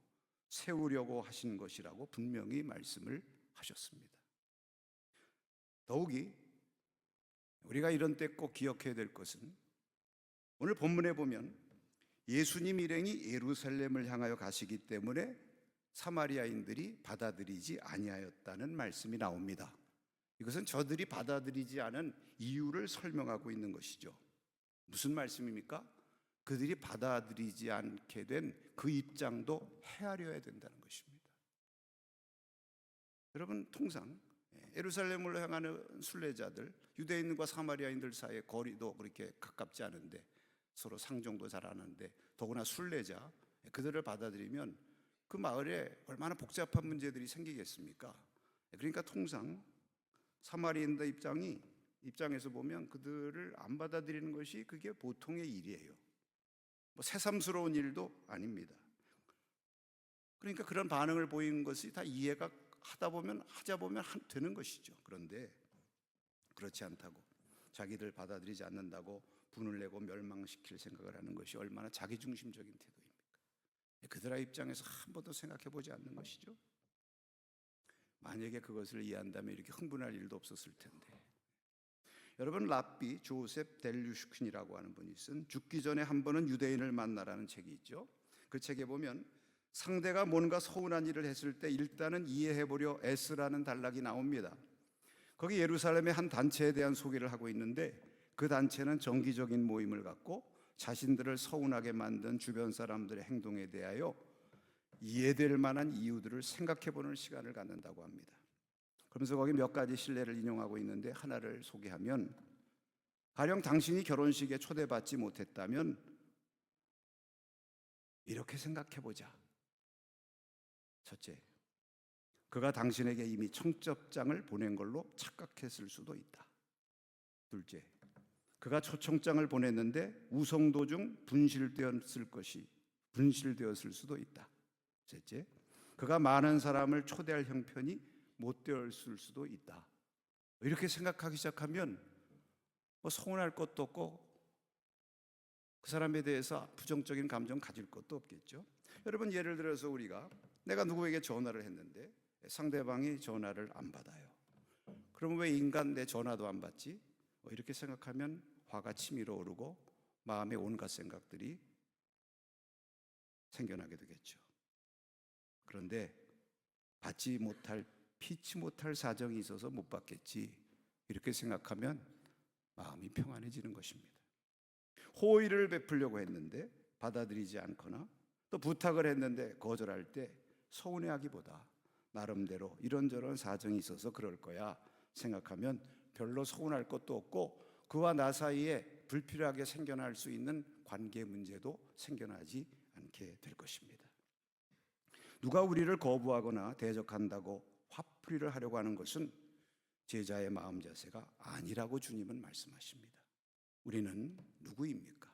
세우려고 하신 것이라고 분명히 말씀을 하셨습니다. 더욱이 우리가 이런 때 꼭 기억해야 될 것은 오늘 본문에 보면 예수님 일행이 예루살렘을 향하여 가시기 때문에 사마리아인들이 받아들이지 아니하였다는 말씀이 나옵니다. 이것은 저들이 받아들이지 않은 이유를 설명하고 있는 것이죠. 무슨 말씀입니까? 그들이 받아들이지 않게 된 그 입장도 헤아려야 된다는 것입니다. 여러분, 통상 예루살렘을 향하는 순례자들, 유대인과 사마리아인들 사이의 거리도 그렇게 가깝지 않은데 서로 상종도 잘 안 하는데 더구나 순례자, 그들을 받아들이면 그 마을에 얼마나 복잡한 문제들이 생기겠습니까? 그러니까 통상 사마리아인들 입장에서 보면 그들을 안 받아들이는 것이 그게 보통의 일이에요. 새삼스러운 일도 아닙니다. 그러니까 그런 반응을 보이는 것이 다 이해가 하자 보면 되는 것이죠. 그런데 그렇지 않다고 자기들 받아들이지 않는다고 분을 내고 멸망시킬 생각을 하는 것이 얼마나 자기중심적인 태도입니까? 그들의 입장에서 한 번도 생각해 보지 않는 것이죠. 만약에 그것을 이해한다면 이렇게 흥분할 일도 없었을 텐데. 여러분, 랍비 조셉 델류슈킨이라고 하는 분이 쓴 죽기 전에 한 번은 유대인을 만나라는 책이 있죠. 그 책에 보면 상대가 뭔가 서운한 일을 했을 때 일단은 이해해보려 애쓰라는 단락이 나옵니다. 거기 예루살렘의 한 단체에 대한 소개를 하고 있는데 그 단체는 정기적인 모임을 갖고 자신들을 서운하게 만든 주변 사람들의 행동에 대하여 이해될 만한 이유들을 생각해보는 시간을 갖는다고 합니다. 그러면서 거기 몇 가지 신뢰를 인용하고 있는데 하나를 소개하면, 가령 당신이 결혼식에 초대받지 못했다면 이렇게 생각해보자. 첫째, 그가 당신에게 이미 청첩장을 보낸 걸로 착각했을 수도 있다. 둘째, 그가 초청장을 보냈는데 우성 도중 분실되었을 수도 있다. 셋째, 그가 많은 사람을 초대할 형편이 못 되었을 수도 있다. 이렇게 생각하기 시작하면 서운할 것도 없고 그 사람에 대해서 부정적인 감정 가질 것도 없겠죠. 여러분, 예를 들어서 내가 누구에게 전화를 했는데 상대방이 전화를 안 받아요. 그럼 왜 인간 내 전화도 안 받지? 이렇게 생각하면 화가 치밀어 오르고 마음에 온갖 생각들이 생겨나게 되겠죠. 그런데 피치 못할 사정이 있어서 못 받겠지, 이렇게 생각하면 마음이 평안해지는 것입니다. 호의를 베풀려고 했는데 받아들이지 않거나 또 부탁을 했는데 거절할 때 서운해하기보다 나름대로 이런저런 사정이 있어서 그럴 거야 생각하면 별로 서운할 것도 없고 그와 나 사이에 불필요하게 생겨날 수 있는 관계 문제도 생겨나지 않게 될 것입니다. 누가 우리를 거부하거나 대적한다고 화풀이를 하려고 하는 것은 제자의 마음 자세가 아니라고 주님은 말씀하십니다. 우리는 누구입니까?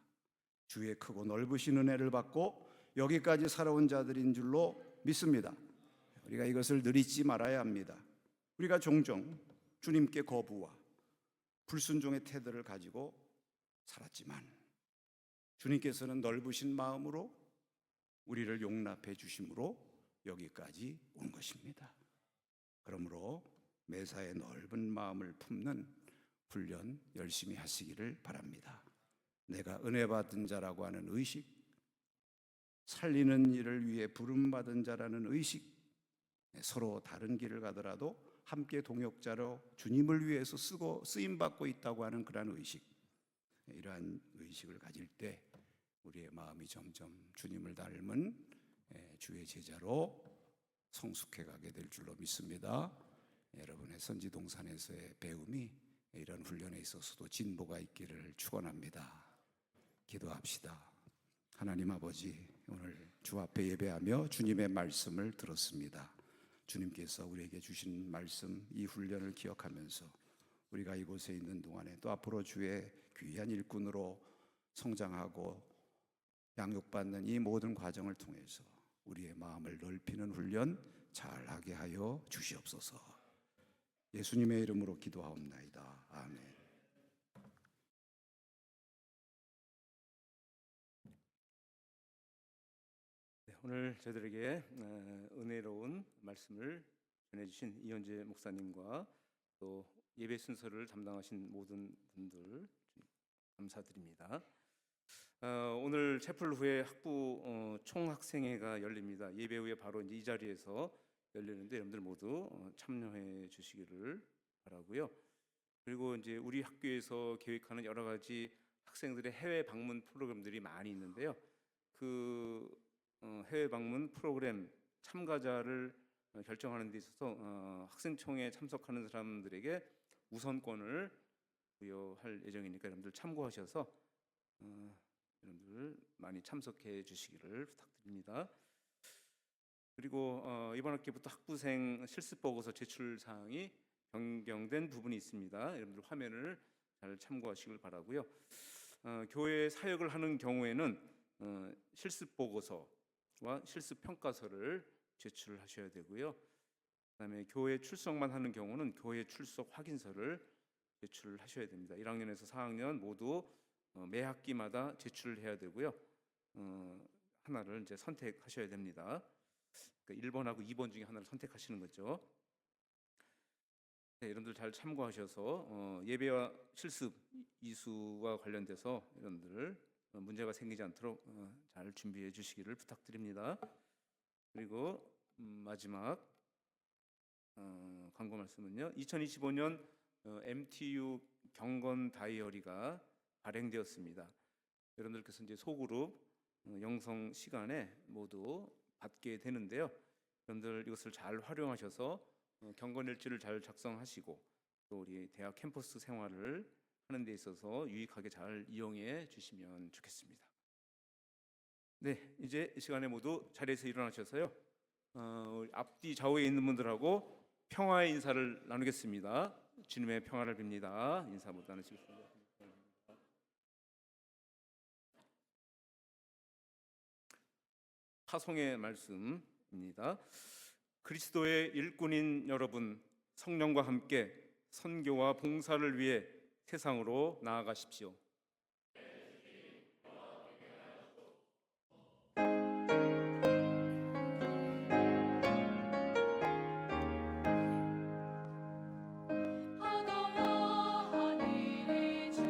주의 크고 넓으신 은혜를 받고 여기까지 살아온 자들인 줄로 믿습니다. 우리가 이것을 늘 잊지 말아야 합니다. 우리가 종종 주님께 거부와 불순종의 태도를 가지고 살았지만 주님께서는 넓으신 마음으로 우리를 용납해 주심으로 여기까지 온 것입니다. 그러므로 매사에 넓은 마음을 품는 훈련 열심히 하시기를 바랍니다. 내가 은혜 받은 자라고 하는 의식, 살리는 일을 위해 부름받은 자라는 의식, 서로 다른 길을 가더라도 함께 동역자로 주님을 위해서 쓰임받고 있다고 하는 그러한 의식, 이러한 의식을 가질 때 우리의 마음이 점점 주님을 닮은 주의 제자로 성숙해 가게 될 줄로 믿습니다. 여러분의 선지동산에서의 배움이 이런 훈련에 있어서도 진보가 있기를 축원합니다. 기도합시다. 하나님 아버지, 오늘 주 앞에 예배하며 주님의 말씀을 들었습니다. 주님께서 우리에게 주신 말씀, 이 훈련을 기억하면서 우리가 이곳에 있는 동안에 또 앞으로 주의 귀한 일꾼으로 성장하고 양육받는 이 모든 과정을 통해서 우리의 마음을 넓히는 훈련 잘하게 하여 주시옵소서. 예수님의 이름으로 기도하옵나이다. 아멘. 네, 오늘 저희들에게 은혜로운 말씀을 전해주신 이현재 목사님과 또 예배 순서를 담당하신 모든 분들 감사드립니다. 오늘 채플 후에 학부 총학생회가 열립니다. 예배 후에 바로 이제 이 자리에서 열리는데 여러분들 모두 참여해 주시기를 바라고요. 그리고 이제 우리 학교에서 계획하는 여러 가지 학생들의 해외 방문 프로그램들이 많이 있는데요. 그 해외 방문 프로그램 참가자를 결정하는 데 있어서 학생총회에 참석하는 사람들에게 우선권을 부여할 예정이니까 여러분들 참고하셔서 여러분들 많이 참석해 주시기를 부탁드립니다. 그리고 이번 학기부터 학부생 실습 보고서 제출 사항이 변경된 부분이 있습니다. 여러분들 화면을 잘 참고하시길 바라고요. 교회 사역을 하는 경우에는 실습 보고서와 실습 평가서를 제출하셔야 되고요. 그다음에 교회 출석만 하는 경우는 교회 출석 확인서를 제출하셔야 됩니다. 1학년에서 4학년 모두 매 학기마다 제출해야 되고요. 하나를 이제 선택하셔야 됩니다. 그러니까 1번하고 2번 중에 하나를 선택하시는 거죠. 네, 여러분들 잘 참고하셔서 예배와 실습 이수와 관련돼서 여러분들 문제가 생기지 않도록 잘 준비해 주시기를 부탁드립니다. 그리고 마지막 광고 말씀은요. 2025년 MTU 경건 다이어리가 발행되었습니다. 여러분들께서 이제 소그룹 영성 시간에 모두 받게 되는데요. 여러분들 이것을 잘 활용하셔서 경건 일지를 잘 작성하시고 또 우리 대학 캠퍼스 생활을 하는 데 있어서 유익하게 잘 이용해 주시면 좋겠습니다. 네, 이제 이 시간에 모두 자리에서 일어나셔서요. 앞뒤 좌우에 있는 분들하고 평화의 인사를 나누겠습니다. 주님의 평화를 빕니다. 인사 모두 나누시겠습니다. 파송의 말씀입니다. 그리스도의 일꾼인 여러분, 성령과 함께 선교와 봉사를 위해 세상으로 나아가십시오. 하나와 하늘의 주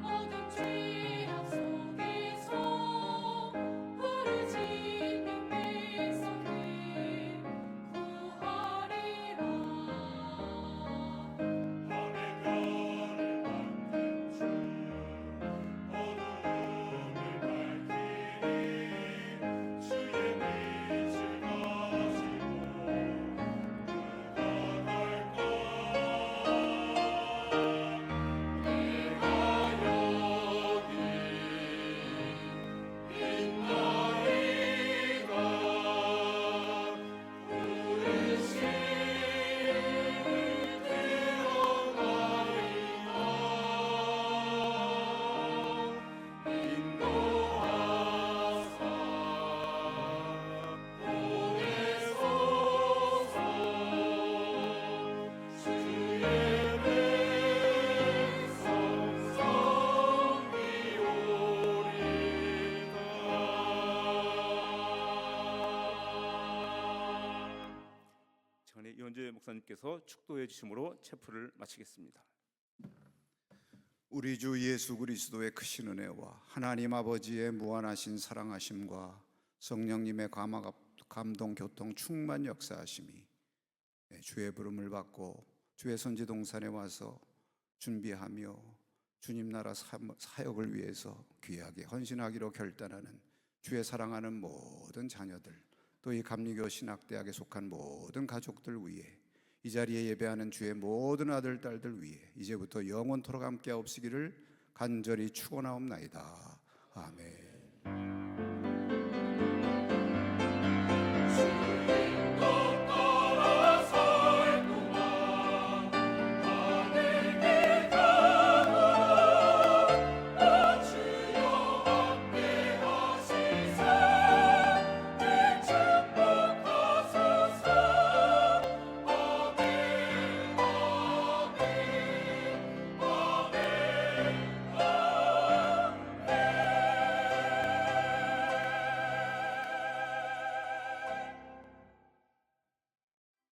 어둠 죄악 속에서 부르짖는 백성들 구하리라. 시간에 이현재 목사님께서 축도해 주심으로 체프를 마치겠습니다. 우리 주 예수 그리스도의 크신 은혜와 하나님 아버지의 무한하신 사랑하심과 성령님의 감동 교통 충만 역사하심이 주의 부름을 받고 주의 선지 동산에 와서 준비하며 주님 나라 사역을 위해서 귀하게 헌신하기로 결단하는 주의 사랑하는 모든 자녀들, 또 이 감리교 신학대학에 속한 모든 가족들 위해, 이 자리에 예배하는 주의 모든 아들 딸들 위해 이제부터 영원토록 함께하옵시기를 간절히 축원하옵나이다. 아멘.